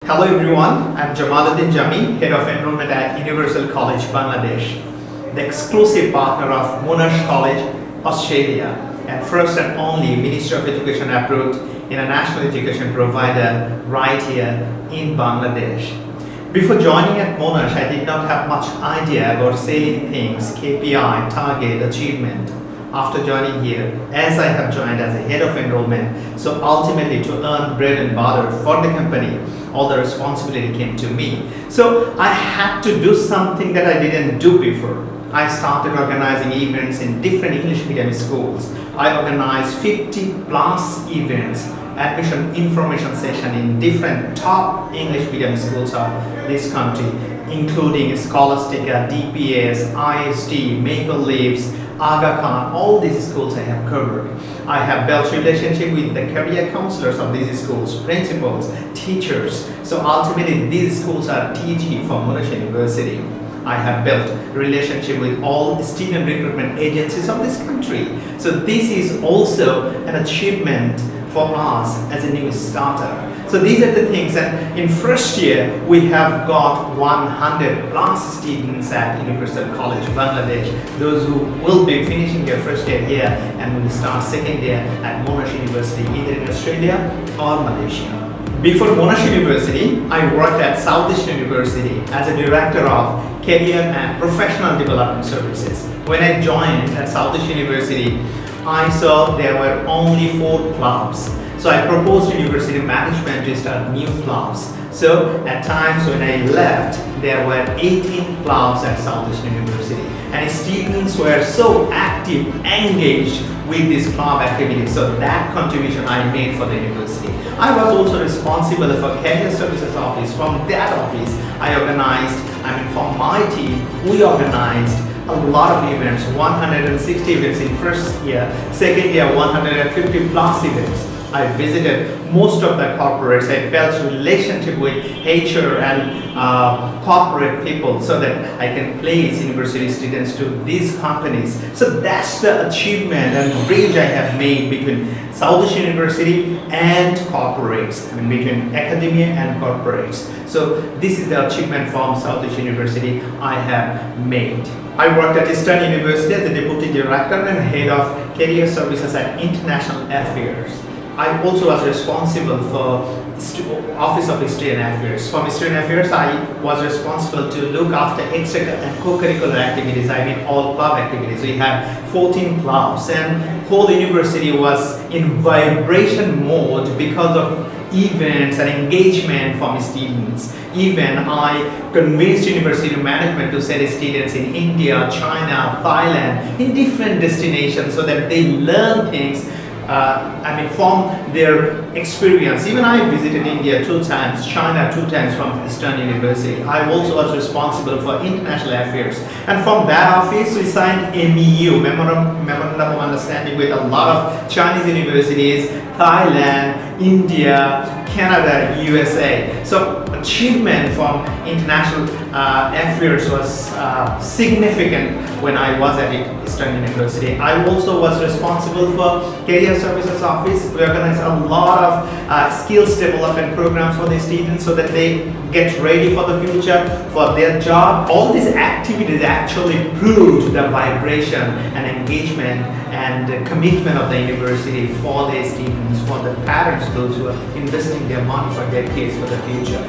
Hello everyone, I'm Jamal Uddin Jamy, Head of Enrollment at Universal College, Bangladesh, the exclusive partner of Monash College, Australia, and first and only Ministry of Education approved international education provider right here in Bangladesh. Before joining at Monash, I did not have much idea about selling things, KPI, target, achievement. After joining here, as I have joined as a head of enrollment, so ultimately to earn bread and butter for the company, all the responsibility came to me. So I had to do something that I didn't do before. I started organizing events in different English medium schools. I organized 50 plus events, admission information session in different top English medium schools of this country, including Scholastica, DPS, IST, Maple Leaves, Aga Khan, all these schools I have covered. I have built relationship with the career counselors of these schools, principals, teachers. So ultimately these schools are teaching for Monash University. I have built relationship with all student recruitment agencies of this country. So this is also an achievement for us as a new startup. So these are the things, and in first year we have got 100 plus students at Universal College, Bangladesh, those who will be finishing their first year here and will start second year at Monash University either in Australia or Malaysia. Before Monash University, I worked at Southeast University as a director of career and professional development services. When I joined at Southeast University, I saw there were only 4 clubs. So I proposed to university management to start new clubs. So at times when I left, there were 18 clubs at Southeast University. And students were so active, engaged with this club activity. So that contribution I made for the university. I was also responsible for career services office. From that office, from my team, we organized a lot of events, 160 events in first year, second year 150 plus events. I visited most of the corporates. I built relationship with HR and corporate people so that I can place university students to these companies. So that's the achievement and bridge I have made between Southeast University and corporates, between academia and corporates. So this is the achievement from Southeast University I have made. I worked at Eastern University as the Deputy Director and Head of Career Services at International Affairs. I also was responsible for Office of Student Affairs. From Student Affairs, I was responsible to look after extra and co-curricular activities. All club activities. We had 14 clubs, and whole university was in vibration mode because of events and engagement from students. Even I convinced university management to send students in India, China, Thailand, in different destinations so that they learn things from their experience. Even I visited India 2 times, China 2 times from Eastern University. I also was responsible for international affairs. And from that office, we signed MEU, Memorandum of Understanding, with a lot of Chinese universities, Thailand, India, Canada, USA. So achievement from international affairs was significant when I was at Eastern University. I also was responsible for Career Services Office. We organized a lot of skills development programs for the students so that they get ready for the future, for their job. All these activities actually proved the vibration and engagement and commitment of the university for the students, for the parents, those who are investing their money for their kids for the future.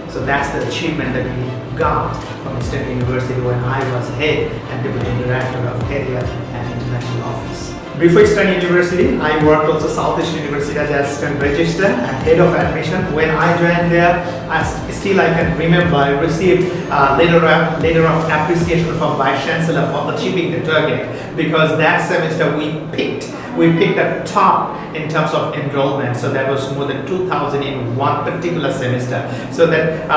So that's the achievement that we got from Eastern University when I was head and deputy director of Career and International Office. Before Eastern University, I worked also Southeast University as assistant registrar and head of admission. When I joined there, I can remember I received a letter of appreciation from Vice Chancellor for achieving the target, because that semester we picked the top in terms of enrollment. So that was more than 2,000 in one particular semester. So that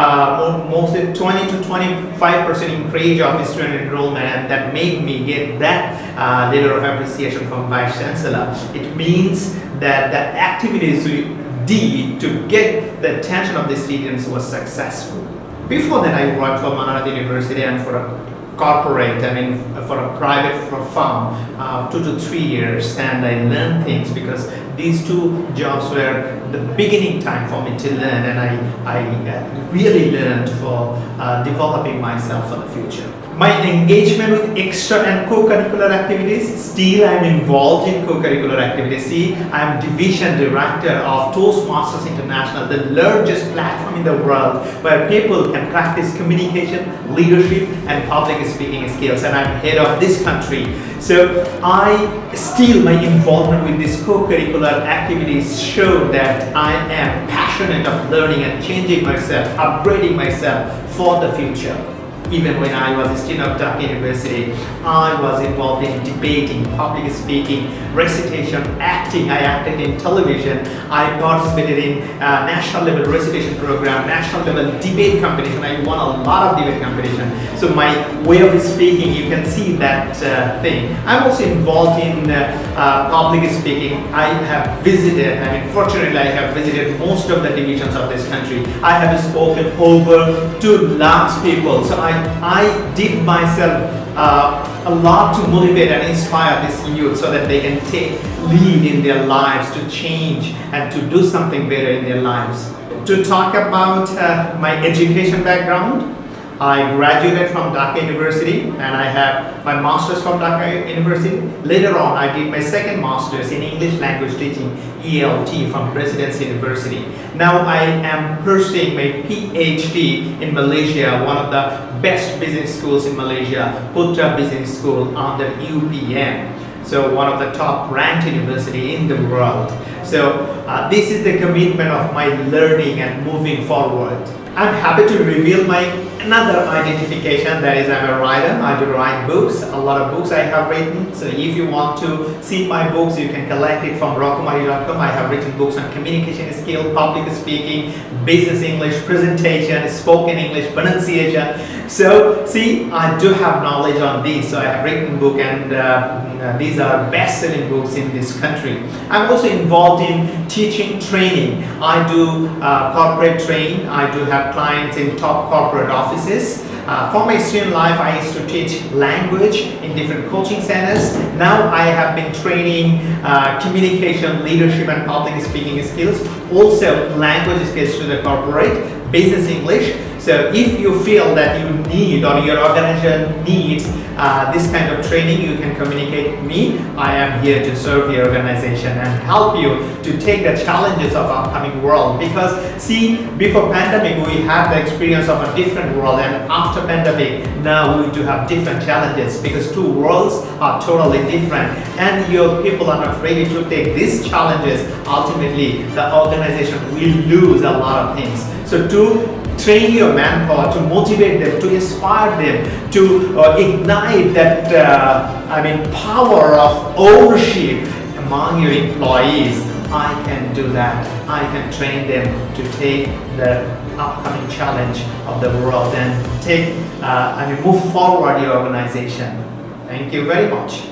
mostly 20 to 25% increase of student enrollment, and that made me get that letter of appreciation from Vice Chancellor. It means that the activities we did to get the attention of the students was successful. Before that, I worked for Manarat University and for a corporate, for a private firm, 2 to 3 years, and I learned things because these two jobs were the beginning time for me to learn, and I really learned for developing myself for the future. My engagement with extra and co-curricular activities, still I'm involved in co-curricular activities. See, I'm division director of Toastmasters International, the largest platform in the world where people can practice communication, leadership, and public speaking skills, and I'm head of this country. So my involvement with these co-curricular activities show that I am passionate of learning and changing myself, upgrading myself for the future. Even when I was a student of Dhaka University, I was involved in debating, public speaking, recitation, acting. I acted in television. I participated in national level recitation program, national level debate competition. I won a lot of debate competition. So my way of speaking, you can see that thing. I'm also involved in public speaking. I have visited, fortunately I have visited most of the divisions of this country. I have spoken over 2 lakh people. So I did myself a lot to motivate and inspire this youth so that they can take lead in their lives, to change and to do something better in their lives. To talk about my education background, I graduated from Dhaka University and I have my master's from Dhaka University. Later on, I did my second master's in English language teaching, ELT, from Presidency University. Now I am pursuing my PhD in Malaysia, one of the best business schools in Malaysia, Putra Business School under UPM. So one of the top ranked university in the world. So this is the commitment of my learning and moving forward. I'm happy to reveal my another identification, that is I'm a writer. I do write books, a lot of books I have written. So if you want to see my books, you can collect it from rockumari.com. I have written books on communication skill, public speaking, business English, presentation, spoken English, pronunciation. So see, I do have knowledge on these. So I have written book and these are best-selling books in this country. I'm also involved in teaching training. I do corporate train. I do have clients in top corporate offices. For my student life, I used to teach language in different coaching centers. Now I have been training communication, leadership, and public speaking skills. Also language skills to the corporate, business English. So if you feel that you need or your organization needs this kind of training, you can communicate with me. I am here to serve your organization and help you to take the challenges of upcoming world. Because see, before pandemic, we had the experience of a different world, and after pandemic, now we do have different challenges because 2 worlds are totally different. And your people are not ready to take these challenges. Ultimately, the organization will lose a lot of things. So to train your manpower, to motivate them, to inspire them, to ignite that power of ownership among your employees, I can do that. I can train them to take the upcoming challenge of the world and move forward your organization. Thank you very much.